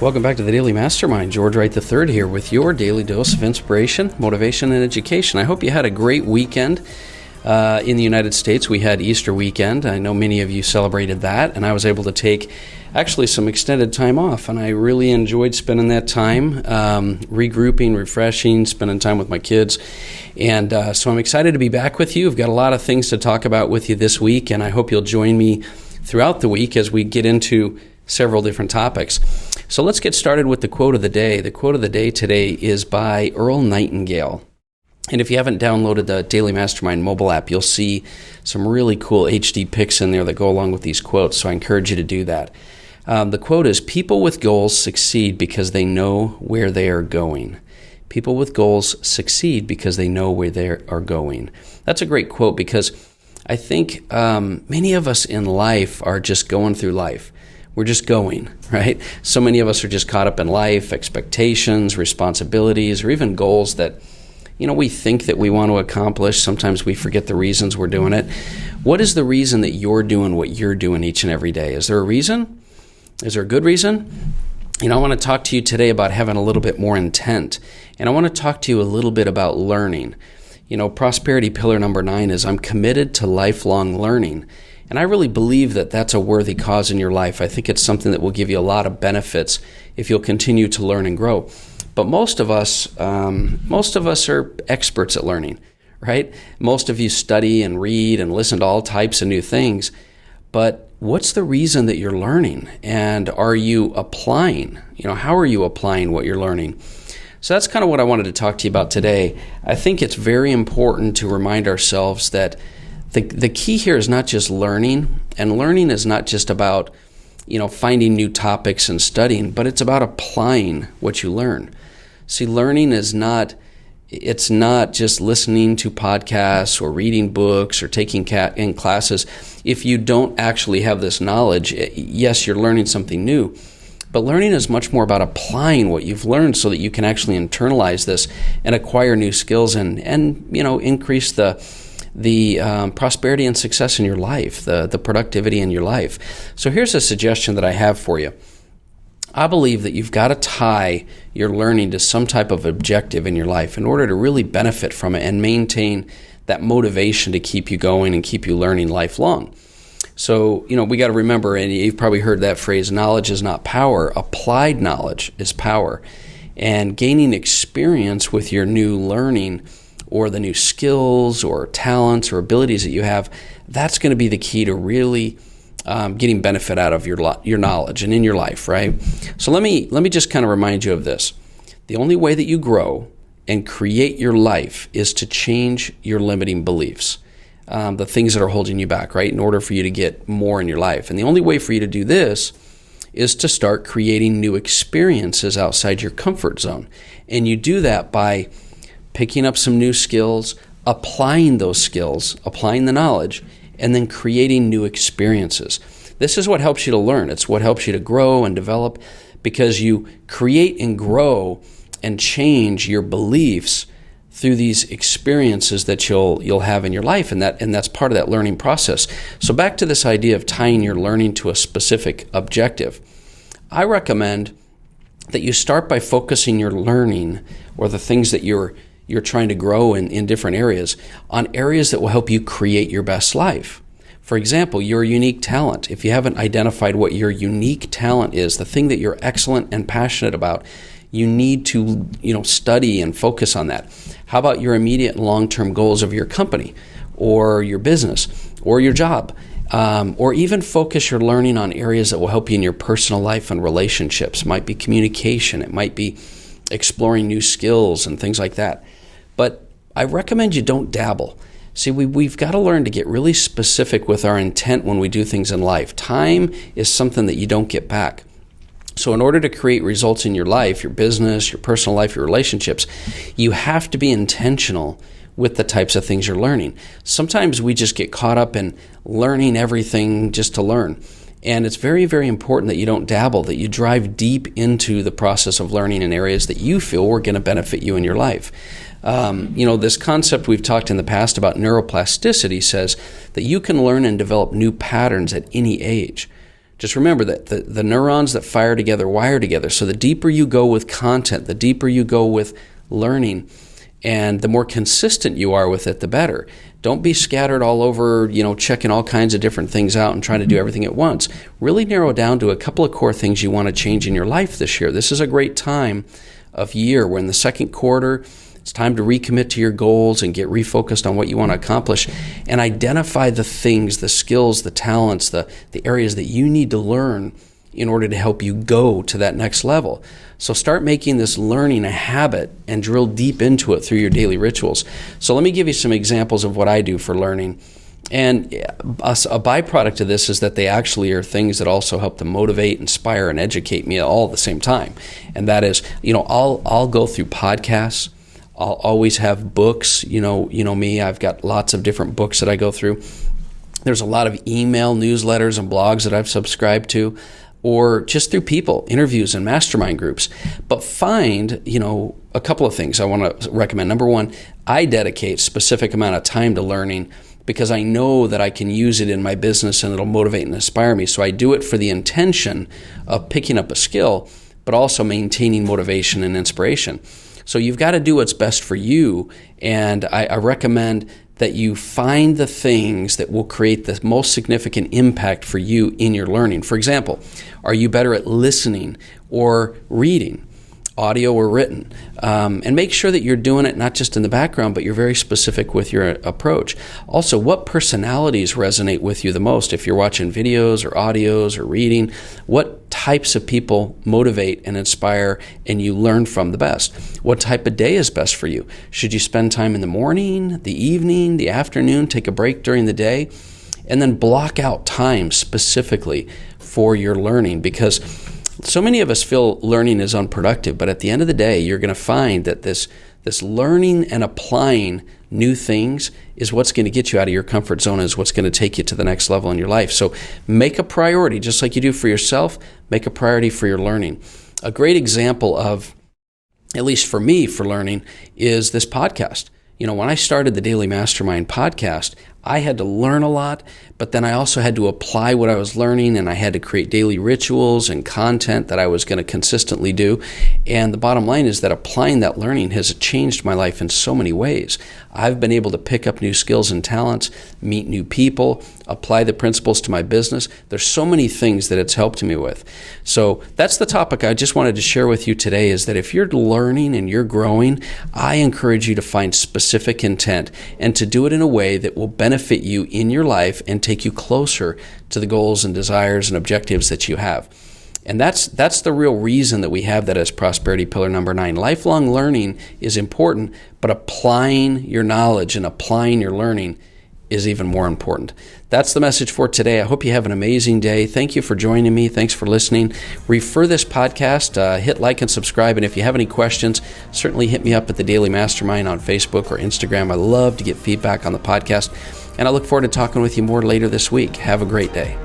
Welcome back to the Daily Mastermind. George Wright III here with your daily dose of inspiration, motivation, and education. I hope you had a great weekend. In the United States, we had Easter weekend. I know many of you celebrated that, and I was able to take actually some extended time off, and I really enjoyed spending that time regrouping, refreshing, spending time with my kids. And so I'm excited to be back with you. I've got a lot of things to talk about with you this week, and I hope you'll join me throughout the week as we get into several different topics. So let's get started with the quote of the day. The quote of the day today is by Earl Nightingale. And if you haven't downloaded the Daily Mastermind mobile app, you'll see some really cool HD pics in there that go along with these quotes, so I encourage you to do that. The quote is, "People with goals succeed because they know where they are going." People with goals succeed because they know where they are going. That's a great quote because I think many of us in life are just going through life. We're just going, right? So many of us are just caught up in life, expectations, responsibilities, or even goals that, we think that we want to accomplish. Sometimes we forget the reasons we're doing it. What is the reason that you're doing what you're doing each and every day? Is there a reason? Is there a good reason? I want to talk to you today about having a little bit more intent. And I want to talk to you a little bit about learning. Prosperity pillar number 9 is I'm committed to lifelong learning. And I really believe that that's a worthy cause in your life. I think it's something that will give you a lot of benefits if you'll continue to learn and grow. But most of us are experts at learning, right? Most of you study and read and listen to all types of new things. But what's the reason that you're learning? And are you applying? How are you applying what you're learning? So that's kind of what I wanted to talk to you about today. I think it's very important to remind ourselves that the key here is not just learning, and learning is not just about, finding new topics and studying, but it's about applying what you learn. See, learning is not just listening to podcasts or reading books or taking in classes. If you don't actually have this knowledge, yes, you're learning something new, but learning is much more about applying what you've learned so that you can actually internalize this and acquire new skills and increase the prosperity and success in your life, the productivity in your life. So here's a suggestion that I have for you. I believe that you've got to tie your learning to some type of objective in your life in order to really benefit from it and maintain that motivation to keep you going and keep you learning lifelong. So, we got to remember, and you've probably heard that phrase, knowledge is not power. Applied knowledge is power. And gaining experience with your new learning or the new skills or talents or abilities that you have, that's going to be the key to really getting benefit out of your knowledge and in your life, right? So let me just kind of remind you of this. The only way that you grow and create your life is to change your limiting beliefs, the things that are holding you back, right, in order for you to get more in your life. And the only way for you to do this is to start creating new experiences outside your comfort zone. And you do that by picking up some new skills, applying those skills, applying the knowledge, and then creating new experiences. This is what helps you to learn. It's what helps you to grow and develop, because you create and grow and change your beliefs through these experiences that you'll have in your life, and that's part of that learning process. So back to this idea of tying your learning to a specific objective. I recommend that you start by focusing your learning, or the things that you're trying to grow in different areas, on areas that will help you create your best life. For example, your unique talent. If you haven't identified what your unique talent is, the thing that you're excellent and passionate about, you need to study and focus on that. How about your immediate and long-term goals of your company or your business or your job? Or even focus your learning on areas that will help you in your personal life and relationships. It might be communication. It might be exploring new skills and things like that. But I recommend you don't dabble. See, we've got to learn to get really specific with our intent when we do things in life. Time is something that you don't get back. So in order to create results in your life, your business, your personal life, your relationships, you have to be intentional with the types of things you're learning. Sometimes we just get caught up in learning everything just to learn. And it's very, very important that you don't dabble, that you drive deep into the process of learning in areas that you feel are going to benefit you in your life. This concept we've talked in the past about neuroplasticity says that you can learn and develop new patterns at any age. Just remember that the neurons that fire together wire together. So the deeper you go with content, the deeper you go with learning, and the more consistent you are with it, the better. Don't be scattered all over, checking all kinds of different things out and trying to do everything at once. Really narrow down to a couple of core things you want to change in your life this year. This is a great time of year. We're in the second quarter. It's time to recommit to your goals and get refocused on what you want to accomplish, and identify the things, the skills, the talents, the areas that you need to learn in order to help you go to that next level. So start making this learning a habit and drill deep into it through your daily rituals. So let me give you some examples of what I do for learning. And a byproduct of this is that they actually are things that also help to motivate, inspire, and educate me all at the same time. And that is, I'll go through podcasts. I'll always have books. You know me, I've got lots of different books that I go through. There's a lot of email newsletters and blogs that I've subscribed to, or just through people, interviews and mastermind groups. But find, a couple of things I want to recommend. Number one, I dedicate a specific amount of time to learning because I know that I can use it in my business and it'll motivate and inspire me. So I do it for the intention of picking up a skill, but also maintaining motivation and inspiration. So you've got to do what's best for you, and I recommend that you find the things that will create the most significant impact for you in your learning. For example, are you better at listening or reading, audio or written? And make sure that you're doing it not just in the background, but you're very specific with your approach. Also, what personalities resonate with you the most? If you're watching videos or audios or reading, what types of people motivate and inspire and you learn from the best? What type of day is best for you? Should you spend time in the morning, the evening, the afternoon, take a break during the day? And then block out time specifically for your learning, because so many of us feel learning is unproductive, but at the end of the day, you're going to find that this learning and applying new things is what's going to get you out of your comfort zone, is what's going to take you to the next level in your life. So make a priority, just like you do for yourself, make a priority for your learning. A great example of, at least for me, for learning is this podcast. When I started the Daily Mastermind podcast, I had to learn a lot, but then I also had to apply what I was learning, and I had to create daily rituals and content that I was going to consistently do. And the bottom line is that applying that learning has changed my life in so many ways. I've been able to pick up new skills and talents, meet new people, apply the principles to my business. There's so many things that it's helped me with. So that's the topic I just wanted to share with you today, is that if you're learning and you're growing, I encourage you to find specific intent and to do it in a way that will benefit you in your life and take you closer to the goals and desires and objectives that you have. And that's the real reason that we have that as prosperity pillar number 9. Lifelong learning is important, but applying your knowledge and applying your learning is even more important. That's the message for today. I hope you have an amazing day. Thank you for joining me. Thanks for listening. Refer this podcast, hit like and subscribe. And if you have any questions, certainly hit me up at the Daily Mastermind on Facebook or Instagram. I love to get feedback on the podcast. And I look forward to talking with you more later this week. Have a great day.